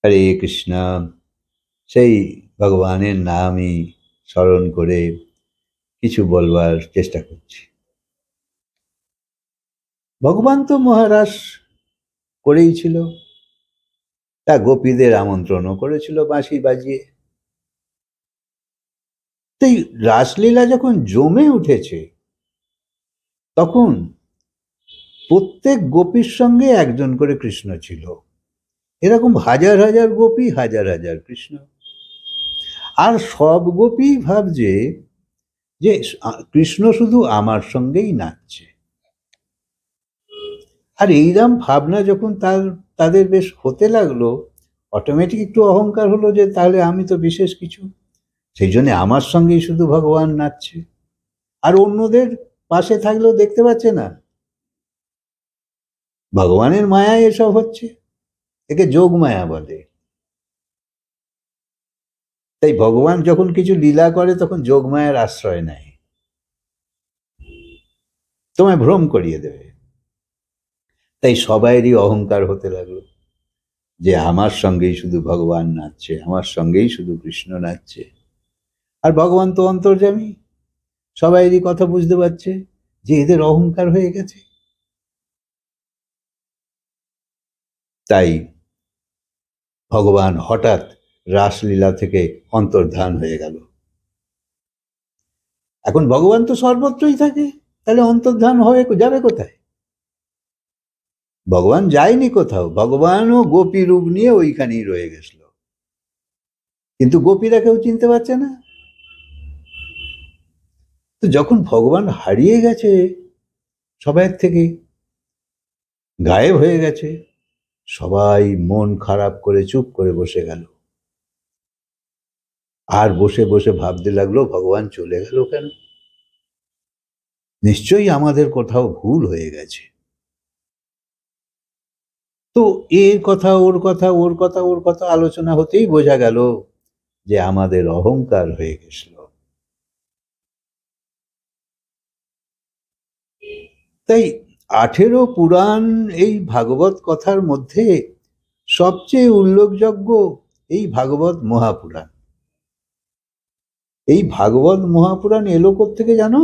হরে কৃষ্ণ। সেই ভগবানের নামই স্মরণ করে কিছু বলবার চেষ্টা করছি। ভগবান তো মহারাস করেই ছিল, তা গোপীদের আমন্ত্রণও করেছিল বাঁশি বাজিয়ে। তাই রাসলীলা যখন জমে উঠেছে তখন প্রত্যেক গোপীর সঙ্গে একজন করে কৃষ্ণ ছিল। এরকম হাজার হাজার গোপী, হাজার হাজার কৃষ্ণ। আর সব গোপী ভাবছে যে কৃষ্ণ শুধু আমার সঙ্গেই নাচছে। আর এইরকম ভাবনা যখন তাদের বেশ হতে লাগলো, অটোমেটিক একটু অহংকার হলো যে তাহলে আমি তো বিশেষ কিছু, সেই জন্য আমার সঙ্গেই শুধু ভগবান নাচছে, আর অন্যদের পাশে থাকলেও দেখতে পাচ্ছে না। ভগবানের মায়ায় এসব হচ্ছে, একে যোগ মায়া বলে। তাই ভগবান যখন কিছু লীলা করে তখন যোগ মায়ার আশ্রয় নেয়, তোমায় ভ্রম করিয়ে দেবে। তাই সবাইরই অহংকার হতে লাগলো যে আমার সঙ্গেই শুধু ভগবান নাচছে, আমার সঙ্গেই শুধু কৃষ্ণ নাচছে। আর ভগবান তো অন্তর্যামী, সবাইরই কথা বুঝতে পারছে যে এদের অহংকার হয়ে গেছে। তাই ভগবান হঠাৎ রাসলীলা থেকে অন্তর্ধান হয়ে গেল। এখন ভগবান তো সর্বত্রই থাকে, তাহলে অন্তর্ধান হয়ে যাবে কোথায়? ভগবান যায়নি কোথাও, ভগবানও গোপী রূপ নিয়ে ওইখানেই রয়ে গেছিল, কিন্তু গোপীরা কেউ চিনতে পারছে না। তো যখন ভগবান হারিয়ে গেছে, সবার থেকে গায়েব হয়ে গেছে, সবাই মন খারাপ করে চুপ করে বসে গেল। আর বসে বসে ভাবতে লাগলো ভগবান চলে গেল কেন? নিশ্চয়ই আমাদের কোথাও ভুল হয়ে গেছে। তো এর কথা ওর কথা, ওর কথা ওর কথা আলোচনা হতেই বোঝা গেল যে আমাদের অহংকার হয়ে গেছিল। তাই 18 পুরাণ এই ভাগবত কথার মধ্যে সবচেয়ে উল্লেখযোগ্য এই ভাগবত মহাপুরাণ। এই ভাগবত মহাপুরাণ এলো কোত্থেকে জানো?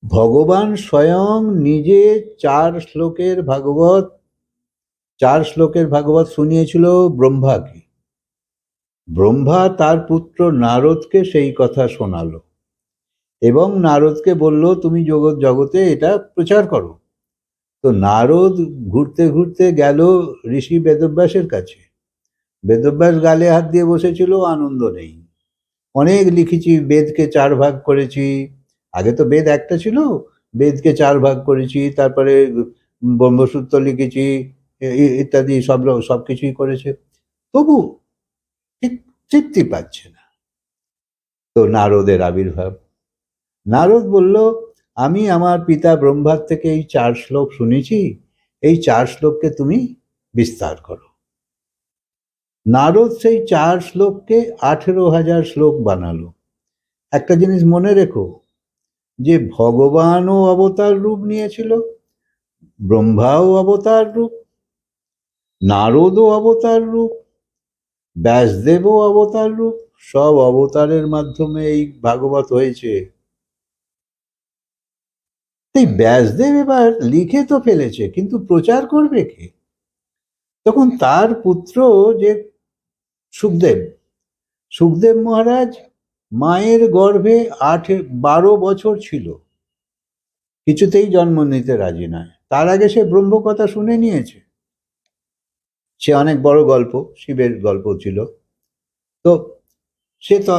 ভগবান স্বয়ং নিজে 4 শ্লোকের ভাগবত শুনিয়েছিল ব্রহ্মাকে। ব্রহ্মা তার পুত্র নারদকে সেই কথা শোনালো এবং নারদকে বলল তুমি জগতে এটা প্রচার করো। তো নারদ ঘুরতে ঘুরতে গেল ঋষি বেদব্যাসের কাছে। বেদব্যাস গালে হাত দিয়ে বসেছিল, আনন্দ নেই। অনেক লিখেছি, বেদকে 4 ভাগ করেছি। আগে তো বেদ একটা ছিল, বেদকে 4 ভাগ করেছি, তারপরে ব্রহ্মসূত্র লিখেছি, ইত্যাদি সব কিছুই করেছে। তবু ঠিক তৃপ্তি পাচ্ছে না। তো নারদের আবির্ভাব। নারদ বলল আমি আমার পিতা ব্রহ্মার থেকে এই 4 শ্লোক শুনেছি, এই 4 শ্লোককে তুমি বিস্তার করো। নারদ সেই 4 শ্লোককে 18,000 শ্লোক বানালো। একটা জিনিস মনে রেখো, যে ভগবানও অবতার রূপ নিয়েছিল, ব্রহ্মাও অবতার রূপ, নারদও অবতার রূপ, ব্যাসদেবও অবতার রূপ। সব অবতারের মাধ্যমে এই ভাগবত হয়েছে। এই ব্যাসদেব এবার লিখে তো ফেলেছে, কিন্তু প্রচার করবে কে? তখন তার পুত্র যে সুখদেব, সুখদেব মহারাজ মায়ের গর্ভে 12 বছর ছিল, কিছুতেই জন্ম নিতে রাজি নয়। তার আগে সে ব্রহ্মকথা শুনে নিয়েছে। সে অনেক বড় গল্প, শিবের গল্প ছিল। তো সে তো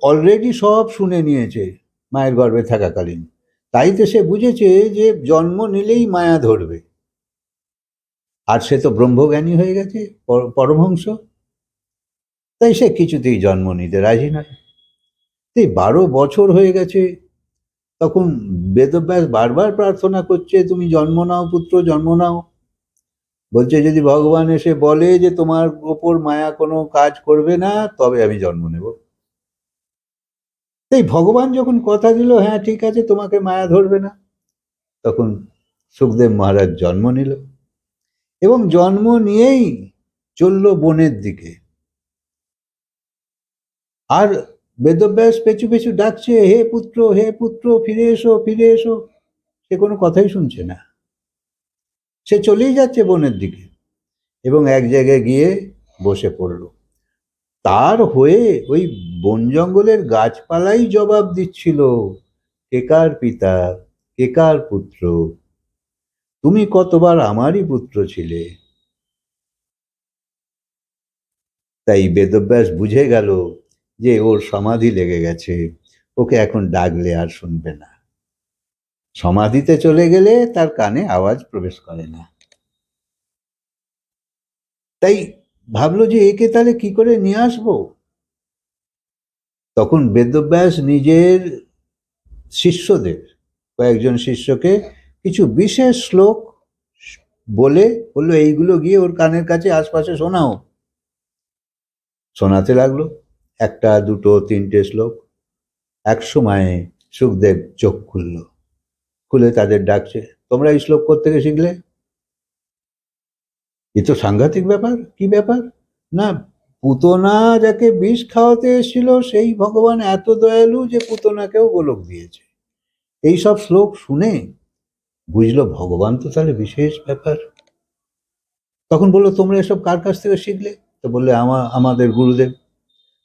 অলরেডি সব শুনে নিয়েছে মায়ের গর্ভে থাকাকালীন। তাই তো সে বুঝেছে যে জন্ম নিলেই মায়া ধরবে। আর সে তো ব্রহ্মজ্ঞানী হয়ে গেছে, পরমহংস। তাই সে কিছুতেই জন্ম নিতে রাজি নয়। এই 12 বছর হয়ে গেছে। তখন বেদব্যাস বারবার প্রার্থনা করছে তুমি জন্ম নাও পুত্র, জন্ম নাও। বলছে যদি ভগবান এসে বলে যে তোমার ওপর মায়া কোনো কাজ করবে না, তবে আমি জন্ম নেব। তাই ভগবান যখন কথা দিল হ্যাঁ ঠিক আছে তোমাকে মায়া ধরবে না, তখন সুখদেব মহারাজ জন্ম নিল। এবং জন্ম নিয়েই চলল বনের দিকে। আর বেদব্যাস পেছু পেছু ডাকছে, হে পুত্র, হে পুত্র, ফিরে এসো, ফিরে এসো। সে কোনো কথাই শুনছে না, সে চলেই যাচ্ছে বনের দিকে এবং এক জায়গায় গিয়ে বসে পড়ল। তার হয়ে ওই বন জঙ্গলের গাছপালাই জবাব দিচ্ছিল, কে কার পিতা, কে কার পুত্র, তুমি কতবার আমারই পুত্র ছিলে। তাই বেদব্যাস বুঝে গেল যে ওর সমাধি লেগে গেছে, ওকে এখন ডাকলে আর শুনবে না। সমাধিতে চলে গেলে তার কানে আওয়াজ প্রবেশ করে না। তাই ভাবলো যে একে তাহলে কি করে নিয়ে আসবো। তখন বেদব্যাস নিজের শিষ্যদের, কয়েকজন শিষ্যকে কিছু বিশেষ শ্লোক বললো এইগুলো গিয়ে ওর কানের কাছে আশপাশে শোনাও। শোনাতে লাগলো, একটা, দুটো, তিনটে শ্লোক। এক সময় সুখদেব চোখ খুলে তাদের ডাকছে, তোমরা এই শ্লোক কোত্থেকে শিখলে? এ তো সাংঘাতিক ব্যাপার। কি ব্যাপার? না, পুতনা যাকে বিষ খাওয়াতে এসেছিল সেই ভগবান এত দয়ালু যে পুতনাকেও গোলক দিয়েছে। এই সব শ্লোক শুনে বুঝলো ভগবান তো তাহলে বিশেষ ব্যাপার। তখন বললো, তোমরা এসব কার কাছ থেকে শিখলে? তো বললে, আমাদের গুরুদেব।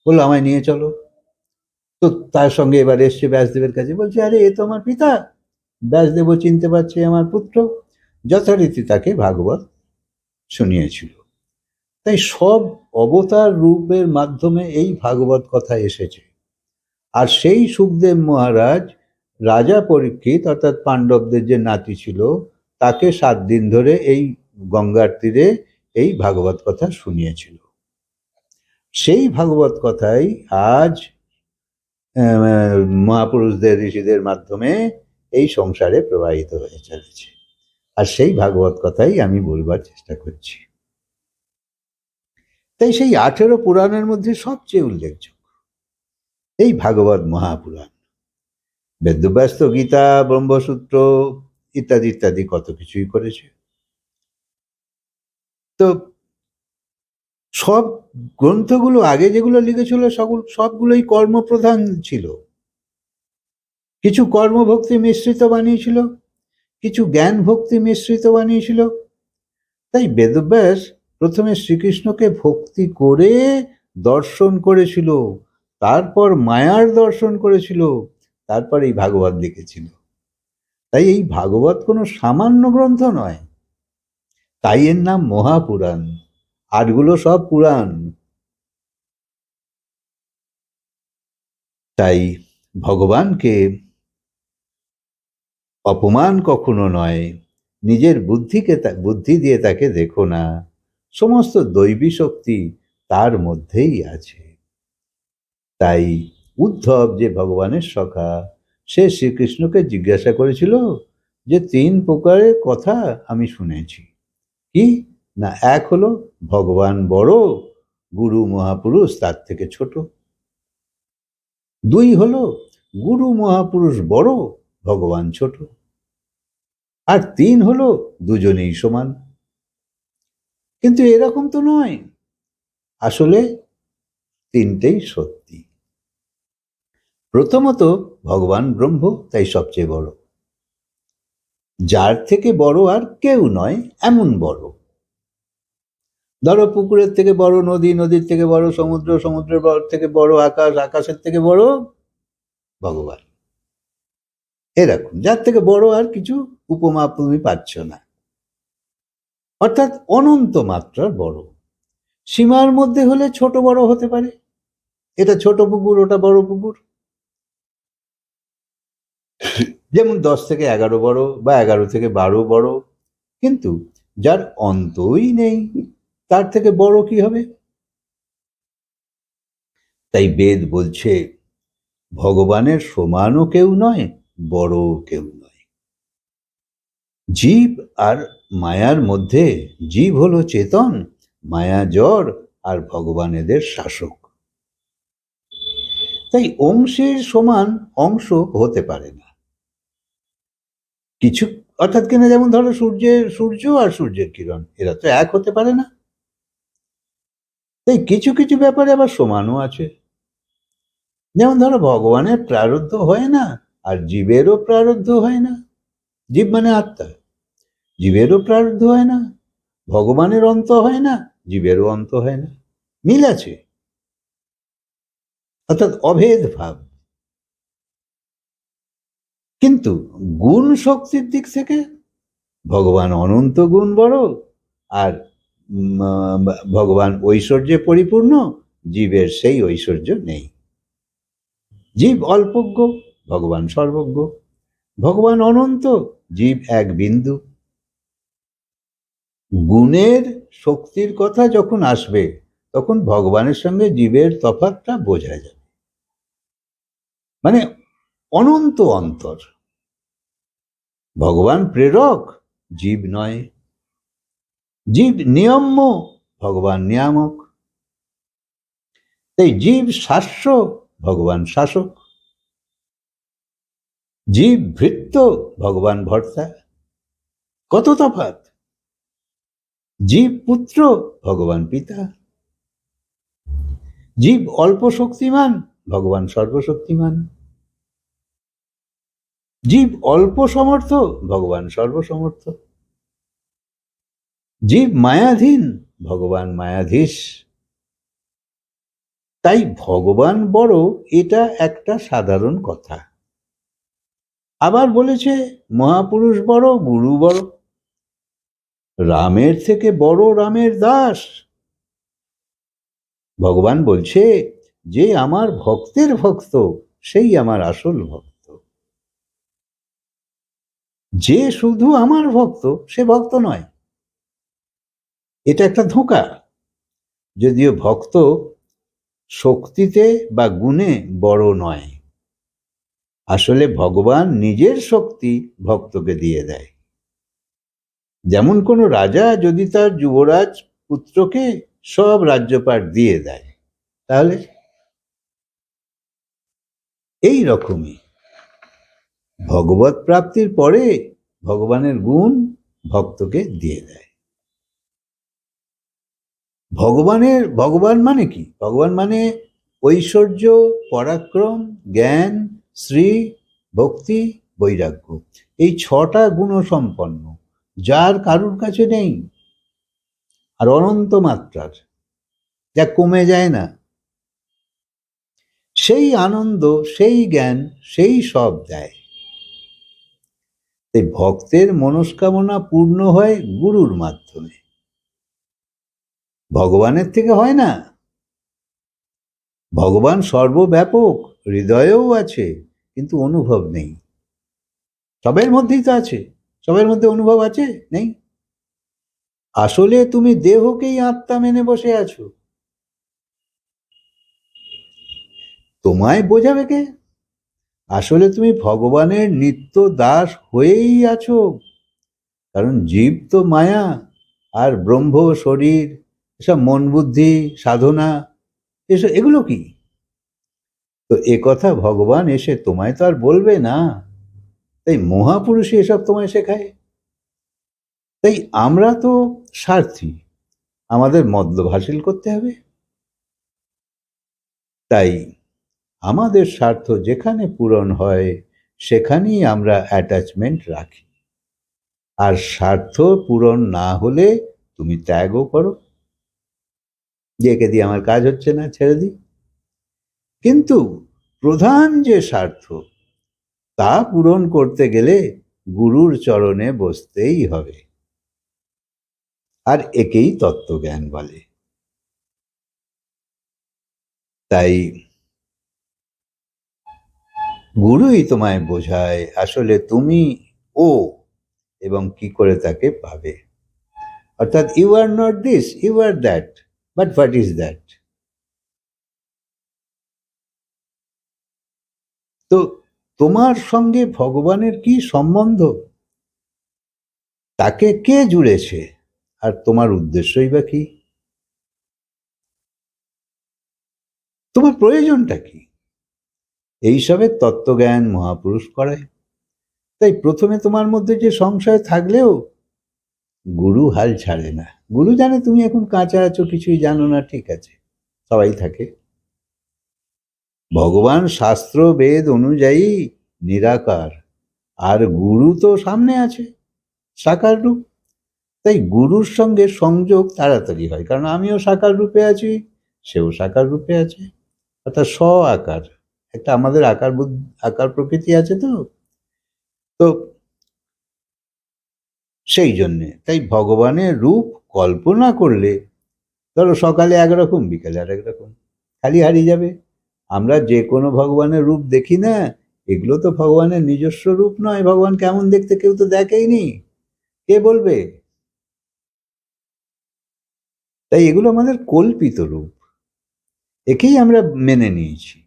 বললো, আমায় নিয়ে চলো। তো তার সঙ্গে এবার এসছে ব্যাসদেবের কাছে, বলছে, আরে এ তো আমার পিতা। ব্যাসদেবও চিনতে পারছে আমার পুত্র। যথারীতি তাকে ভাগবত শুনিয়েছিল। তাই সব অবতার রূপের মাধ্যমে এই ভাগবত কথা এসেছে। আর সেই সুখদেব মহারাজ রাজা পরীক্ষিত অর্থাৎ পাণ্ডবদের যে নাতি ছিল তাকে 7 দিন ধরে এই গঙ্গার তীরে এই ভাগবত কথা শুনিয়েছিল। সেই ভাগবত কথাই আজ মহাপুরুষদের, ঋষিদের মাধ্যমে এই সংসারে প্রবাহিত হয়ে চলেছে। আর সেই ভাগবত কথাই আমি বলবার চেষ্টা করছি। তাই সেই 18 পুরাণের মধ্যে সবচেয়ে উল্লেখযোগ্য এই ভাগবত মহাপুরাণ। বেদব্যাস তো গীতা, ব্রহ্মসূত্র ইত্যাদি ইত্যাদি কত কিছুই করেছে। তো সব গ্রন্থগুলো আগে যেগুলো লিখেছিল সবগুলোই কর্মপ্রধান ছিল। কিছু কর্মভক্তি মিশ্রিত বানিয়েছিল, কিছু জ্ঞান ভক্তি মিশ্রিত বানিয়েছিল। তাই বেদব্যাস প্রথমে শ্রীকৃষ্ণকে ভক্তি করে দর্শন করেছিল, তারপর মায়ার দর্শন করেছিল, তারপর এই ভাগবত লিখেছিল। তাই এই ভাগবত কোনো সামান্য গ্রন্থ নয়, তাই এর নাম মহাপুরাণ। আটগুলো সব পুরাণ। তাই ভগবানকে অপমান কখনো নয়, নিজের বুদ্ধি দিয়ে তাকে দেখো না, সমস্ত দৈবী শক্তি তার মধ্যেই আছে। তাই উদ্ধব যে ভগবানের সখা, সে শ্রীকৃষ্ণকে জিজ্ঞাসা করেছিল যে 3 প্রকারের কথা আমি শুনেছি। কি না, এক হলো ভগবান বড়, গুরু মহাপুরুষ তার থেকে ছোট। 2 হলো গুরু মহাপুরুষ বড়, ভগবান ছোট। আর 3 হলো দুজনেই সমান। কিন্তু এরকম তো নয়, আসলে 3টেই সত্যি। প্রথমত ভগবান ব্রহ্ম, তাই সবচেয়ে বড়। যার থেকে বড় আর কেউ নয়, এমন বড়। ধরো পুকুরের থেকে বড় নদী, নদীর থেকে বড় সমুদ্র, সমুদ্রের থেকে বড় আকাশ, আকাশের থেকে বড় ভগবান। এরকম যার থেকে বড় আর কিছু উপমা তুমি পাচ্ছ না। অর্থাৎ অনন্ত মাত্রার বড়। সীমার মধ্যে হলে ছোট বড় হতে পারে, এটা ছোট পুকুর, ওটা বড় পুকুর। যেমন 10 থেকে 11 বড় বা 11 থেকে 12 বড়। কিন্তু যার অন্তই নেই তার থেকে বড় কি হবে? তাই বেদ বলছে ভগবানের সমানও কেউ নয়, বড়ও কেউ নয়। জীব আর মায়ার মধ্যে জীব হলো চেতন, মায়া জড়, আর ভগবান এদের শাসক। তাই অংশের সমান অংশ হতে পারে না। কিছু অর্থাৎ কিনা যেমন ধরো সূর্য আর সূর্যের কিরণ এরা তো এক হতে পারে না। তাই কিছু কিছু ব্যাপারে আবার সমানও আছে। যেমন ধরো ভগবানের প্রারব্ধ হয় না আর জীবেরও প্রারব্ধ হয় না। জীব মানে আত্মা, জীবেরও প্রারব্ধ হয় না, ভগবানের অন্ত হয় না, জীবেরও অন্ত হয় না, মিল আছে, অর্থাৎ অভেদ ভাব। কিন্তু গুণ শক্তির দিক থেকে ভগবান অনন্ত গুণ বড়, আর ভগবান ঐশ্বর্যে পরিপূর্ণ, জীবের সেই ঐশ্বর্য নেই। জীব অল্পজ্ঞ, ভগবান সর্বজ্ঞ। ভগবান অনন্ত, জীব এক বিন্দু। গুণের শক্তির কথা যখন আসবে তখন ভগবানের সঙ্গে জীবের তফাৎটা বোঝা যাবে। মানে অনন্ত অন্তর। ভগবান প্রেরক, জীব নয়। জীব নিয়ম্য, ভগবান নিয়ামক। তাই জীব শাস্য, ভগবান শাসক। জীব ভৃত্য, ভগবান ভর্তা। কত তফাৎ! জীব পুত্র, ভগবান পিতা। জীব অল্প শক্তিমান, ভগবান সর্বশক্তিমান। জীব অল্প সমর্থ, ভগবান সর্বসমর্থ। জীব মায়াধীন, ভগবান মায়াধীশ। তাই ভগবান বড়, এটা একটা সাধারণ কথা। আবার বলেছে মহাপুরুষ বড়, গুরু বড়। রামের থেকে বড় রামের দাস। ভগবান বলছে যে আমার ভক্তের ভক্ত সেই আমার আসল ভক্ত। যে শুধু আমার ভক্ত সে ভক্ত নয়। এটা একটা ধোঁকা। যদিও ভক্ত শক্তিতে বা গুণে বড় নয়, আসলে ভগবান নিজের শক্তি ভক্তকে দিয়ে দেয়। যেমন কোনো রাজা যদি তার যুবরাজ পুত্রকে সব রাজ্যপাট দিয়ে দেয়, তাহলে এই রকমই ভগবত প্রাপ্তির পরে ভগবানের গুণ ভক্তকে দিয়ে দেয়। ভগবান মানে কি? ভগবান মানে ঐশ্বর্য, পরাক্রম, জ্ঞান, শ্রী, ভক্তি, বৈরাগ্য। এই 6টা গুণ সম্পন্ন, যার কারুর কাছে নেই, আর অনন্ত মাত্রার, যা কমে যায় না। সেই আনন্দ, সেই জ্ঞান, সেই সব দেয়। তাই ভক্তের মনস্কামনা পূর্ণ হয় গুরুর মাধ্যমে, ভগবানের থেকে হয় না। ভগবান সর্বব্যাপক, হৃদয়েও আছে, কিন্তু অনুভব নেই। সবের মধ্যেই তো আছে, সবের মধ্যে অনুভব আছে নেই। আসলে তুমি দেহকেই আত্মা মেনে বসে আছো। তোমায় বোঝাবে কে? আসলে তুমি ভগবানের নিত্য দাস হয়েই আছো। কারণ জীব তো মায়া, আর ব্রহ্ম শরীর, এসব মন বুদ্ধি সাধনা, এগুলো কি? তো কথা ভগবান এসে তোমায় তো আর বলবে না। তাই মহাপুরুষই এসব তোমায় শেখায়। তাই আমরা তো স্বার্থী, আমাদের মতলব হাসিল করতে হবে। তাই আমাদের স্বার্থ যেখানে পূরণ হয় সেখানেই আমরা অ্যাটাচমেন্ট রাখি। আর স্বার্থ পূরণ না হলে তুমি ত্যাগও করো, যে একে দিয়ে আমার কাজ হচ্ছে না, ছেড়ে দিই। কিন্তু প্রধান যে স্বার্থ, তা পূরণ করতে গেলে গুরুর চরণে বসতেই হবে। আর একেই তত্ত্বজ্ঞান বলে। তাই গুরুই তোমায় বোঝায় আসলে তুমি ও, এবং কি করে তাকে পাবে। অর্থাৎ you are not this, you are that, but what is that? তো তোমার সঙ্গে ভগবানের কি সম্বন্ধ? তাকে কে জুড়েছে? আর তোমার উদ্দেশ্যই বা কি? তোমার প্রয়োজনটা কি? এইসবের তত্ত্বজ্ঞান মহাপুরুষ করায়। তাই প্রথমে তোমার মধ্যে যে সংশয় থাকলেও গুরু হাল ছাড়ে না। গুরু জানে তুমি এখন কাঁচা আছো, কিছুই জানো না, ঠিক আছে, সবাই থাকে। ভগবান শাস্ত্র বেদ অনুযায়ী নিরাকার, আর গুরু তো সামনে আছে, সাকার রূপ। তাই গুরুর সঙ্গে সংযোগ তাড়াতাড়ি হয়, কারণ আমিও সাকার রূপে আছি, সেও সাকার রূপে আছে, অর্থাৎ স্ব আকার। একটা আমাদের আকার প্রকৃতি আছে। তো তো সেই জন্যে তাই ভগবানের রূপ কল্পনা করলে, ধরো সকালে একরকম বিকালে আর একরকম, খালি হারিয়ে যাবে। আমরা যে কোনো ভগবানের রূপ দেখি না, এগুলো তো ভগবানের নিজস্ব রূপ নয়। ভগবান কেমন দেখতে কেউ তো দেখেইনি, কে বলবে? তাই এগুলো আমাদের কল্পিত রূপ, একেই আমরা মেনে নিয়েছি।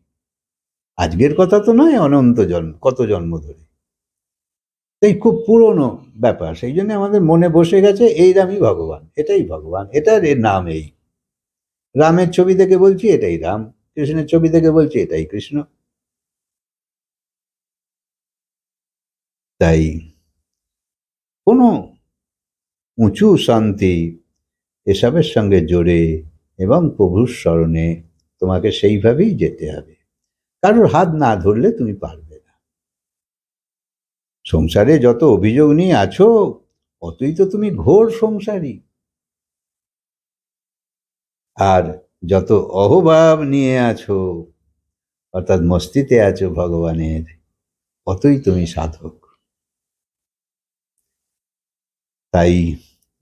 আজকের কথা তো নয়, অনন্ত জন্ম, কত জন্ম ধরে। তাই খুব পুরনো ব্যাপার, সেই জন্য আমাদের মনে বসে গেছে এই রামই ভগবান, এটাই ভগবান, এটার এর নাম এই। রামের ছবি দেখে বলছি এটাই রাম, কৃষ্ণের ছবি দেখে বলছি এটাই কৃষ্ণ। তাই কোনো উঁচু শান্তি এসবের সঙ্গে জোরে এবং প্রভুর স্মরণে তোমাকে সেইভাবেই যেতে হবে। কারোর হাত না ধরলে তুমি পারবে না। সংসারে যত অভিযোগ নিয়ে আছো, অতই তো তুমি ঘোর সংসারী। আর যত অহভাব নিয়ে আছো, অর্থাৎ মস্তিতে আছো ভগবানের, অতই তুমি সাধক। তাই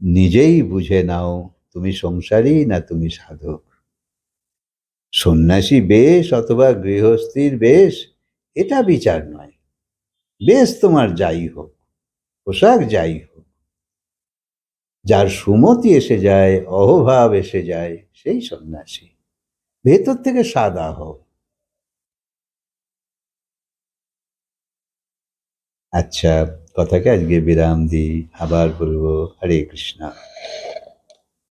নিজেই বুঝে নাও তুমি সংসারী না তুমি সাধক। সন্ন্যাসী বেশ অথবা গৃহস্থীর বেশ, এটা বিচার নয়। বেশ তোমার যাই হোক, পোশাক যাই হোক, যার সুমতি এসে যায়, অহভাব এসে যায়, সেই সন্ন্যাসী। ভেতর থেকে সাদা হও। আচ্ছা, কথাকে আজকে বিরাম দিই, আবার বলবো হরে কৃষ্ণ।